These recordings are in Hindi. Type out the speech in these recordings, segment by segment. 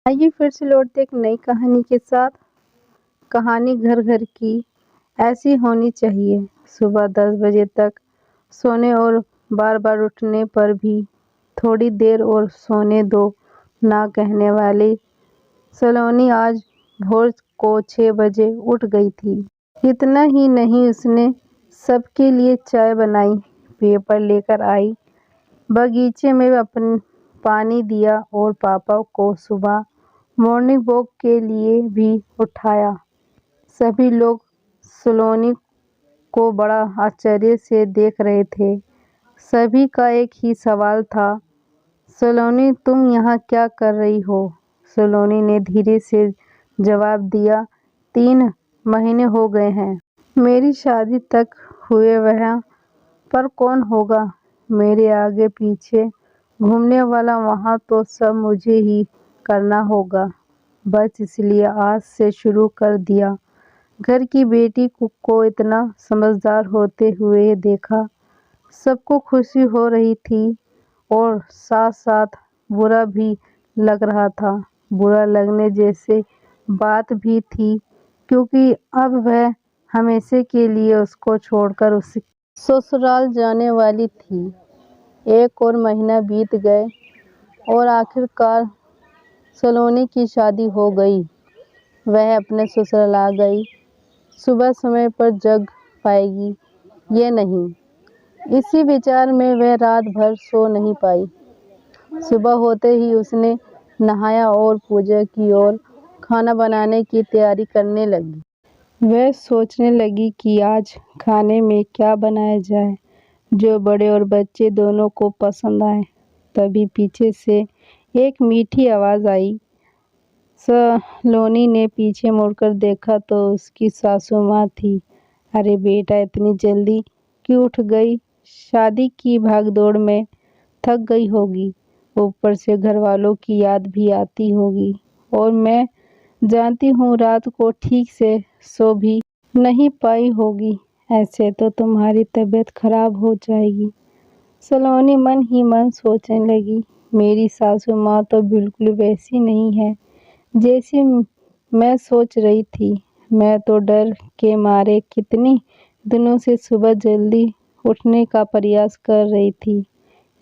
आइए फिर से लौटते एक नई कहानी के साथ। कहानी घर घर की ऐसी होनी चाहिए। सुबह 10 बजे तक सोने और बार बार उठने पर भी थोड़ी देर और सोने दो ना कहने वाली सलोनी आज भोर को 6 बजे उठ गई थी। इतना ही नहीं, उसने सबके लिए चाय बनाई, पेपर लेकर आई, बगीचे में अपन पानी दिया और पापा को सुबह मॉर्निंग वॉक के लिए भी उठाया। सभी लोग सलोनी को बड़ा आश्चर्य से देख रहे थे। सभी का एक ही सवाल था, सलोनी तुम यहाँ क्या कर रही हो? सलोनी ने धीरे से जवाब दिया, 3 महीने हो गए हैं मेरी शादी तक हुए, वह पर कौन होगा मेरे आगे पीछे घूमने वाला? वहाँ तो सब मुझे ही करना होगा। बस इसलिए आज से शुरू कर दिया। घर की बेटी को इतना समझदार होते हुए देखा। सबको खुशी हो रही थी और साथ साथ बुरा भी लग रहा था। बुरा लगने जैसे बात भी थी, क्योंकि अब वह हमेशा के लिए उसको छोड़कर उस ससुराल जाने वाली थी। 1 और महीना बीत गए और आखिरकार सलोनी की शादी हो गई। वह अपने ससुराल आ गई। सुबह समय पर जग पाएगी ये नहीं, इसी विचार में वह रात भर सो नहीं पाई। सुबह होते ही उसने नहाया और पूजा की और खाना बनाने की तैयारी करने लगी। वह सोचने लगी कि आज खाने में क्या बनाया जाए जो बड़े और बच्चे दोनों को पसंद आए। तभी पीछे से एक मीठी आवाज़ आई। सलोनी ने पीछे मुड़कर देखा तो उसकी सासू माँ थी। अरे बेटा, इतनी जल्दी क्यों उठ गई? शादी की भागदौड़ में थक गई होगी, ऊपर से घर वालों की याद भी आती होगी, और मैं जानती हूँ रात को ठीक से सो भी नहीं पाई होगी। ऐसे तो तुम्हारी तबीयत खराब हो जाएगी। सलोनी मन ही मन सोचने लगी, मेरी सासू माँ तो बिल्कुल वैसी नहीं है जैसी मैं सोच रही थी। मैं तो डर के मारे कितनी दिनों से सुबह जल्दी उठने का प्रयास कर रही थी।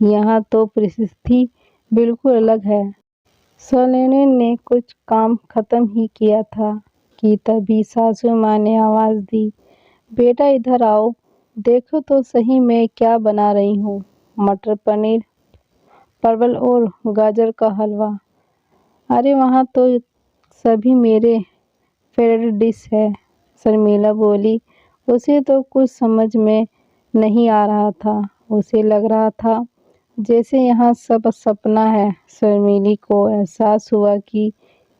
यहाँ तो परिस्थिति बिल्कुल अलग है। सलोनी ने कुछ काम खत्म ही किया था कि तभी सासू माँ ने आवाज़ दी, बेटा इधर आओ, देखो तो सही मैं क्या बना रही हूँ। मटर पनीर, परवल और गाजर का हलवा। अरे वहाँ तो सभी मेरे फेवरेट डिश है। शर्मिला बोली। उसे तो कुछ समझ में नहीं आ रहा था। उसे लग रहा था जैसे यहाँ सब सपना है। शर्मिली को एहसास हुआ कि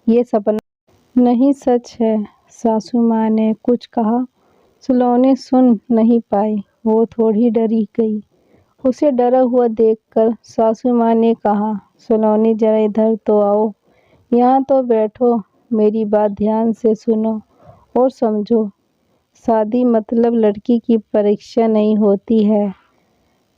ये सपना नहीं सच है। सासू माँ ने कुछ कहा, सलोनी सुन नहीं पाई। वो थोड़ी डरी गई। उसे डरा हुआ देखकर सासू माँ ने कहा, सलोनी जरा इधर तो आओ, यहाँ तो बैठो, मेरी बात ध्यान से सुनो और समझो। शादी मतलब लड़की की परीक्षा नहीं होती है।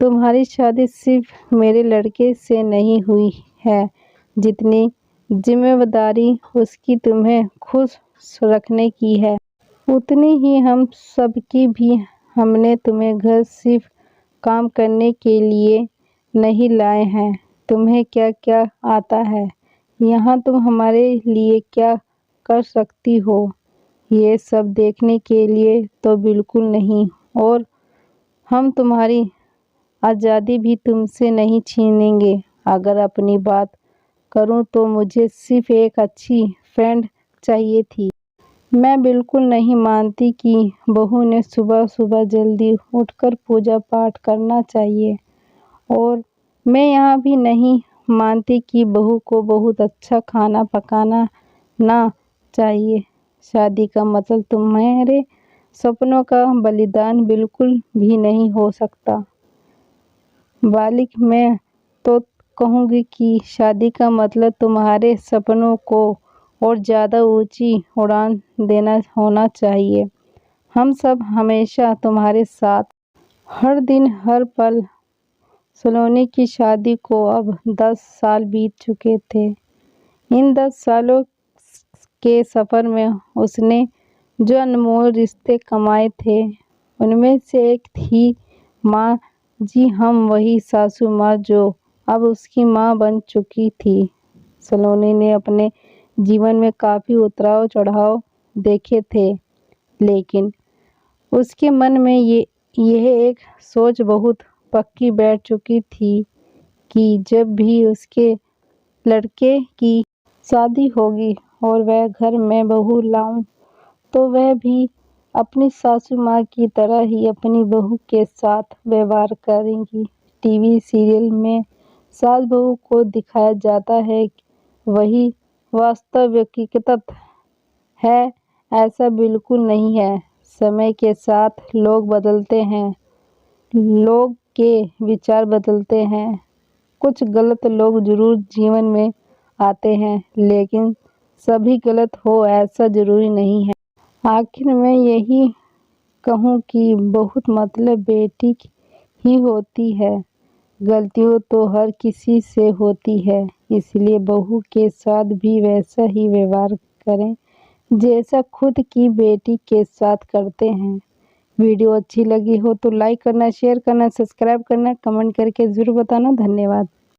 तुम्हारी शादी सिर्फ मेरे लड़के से नहीं हुई है। जितनी जिम्मेदारी उसकी तुम्हें खुश रखने की है, उतनी ही हम सबकी भी। हमने तुम्हें घर सिर्फ काम करने के लिए नहीं लाए हैं। तुम्हें क्या क्या आता है, यहाँ तुम हमारे लिए क्या कर सकती हो, ये सब देखने के लिए तो बिल्कुल नहीं। और हम तुम्हारी आज़ादी भी तुमसे नहीं छीनेंगे। अगर अपनी बात करूं तो मुझे सिर्फ एक अच्छी फ्रेंड चाहिए थी। मैं बिल्कुल नहीं मानती कि बहू ने सुबह सुबह जल्दी उठकर पूजा पाठ करना चाहिए, और मैं यहाँ भी नहीं मानती कि बहू को बहुत अच्छा खाना पकाना ना चाहिए। शादी का मतलब तुम्हारे सपनों का बलिदान बिल्कुल भी नहीं हो सकता। बालिक, मैं तो कहूँगी कि शादी का मतलब तुम्हारे सपनों को और ज़्यादा ऊंची उड़ान देना होना चाहिए। हम सब हमेशा तुम्हारे साथ, हर दिन हर पल। सलोनी की शादी को अब 10 साल बीत चुके थे। इन 10 सालों के सफ़र में उसने जो अनमोल रिश्ते कमाए थे, उनमें से एक थी माँ। जी हम वही सासू माँ जो अब उसकी माँ बन चुकी थी। सलोनी ने अपने जीवन में काफ़ी उतराव चढ़ाव देखे थे, लेकिन उसके मन में यह एक सोच बहुत पक्की बैठ चुकी थी कि जब भी उसके लड़के की शादी होगी और वह घर में बहू लाऊं, तो वह भी अपनी सासू माँ की तरह ही अपनी बहू के साथ व्यवहार करेंगी। टीवी सीरियल में सास बहू को दिखाया जाता है, वही वास्तविकता है ऐसा बिल्कुल नहीं है। समय के साथ लोग बदलते हैं, लोग के विचार बदलते हैं, कुछ गलत लोग जरूर जीवन में आते हैं, लेकिन सभी गलत हो ऐसा जरूरी नहीं है। आखिर में यही कहूँ कि बहुत मतलब बेटी ही होती है। गलतियों तो हर किसी से होती है, इसलिए बहू के साथ भी वैसा ही व्यवहार करें जैसा खुद की बेटी के साथ करते हैं। वीडियो अच्छी लगी हो तो लाइक करना, शेयर करना, सब्सक्राइब करना, कमेंट करके ज़रूर बताना। धन्यवाद।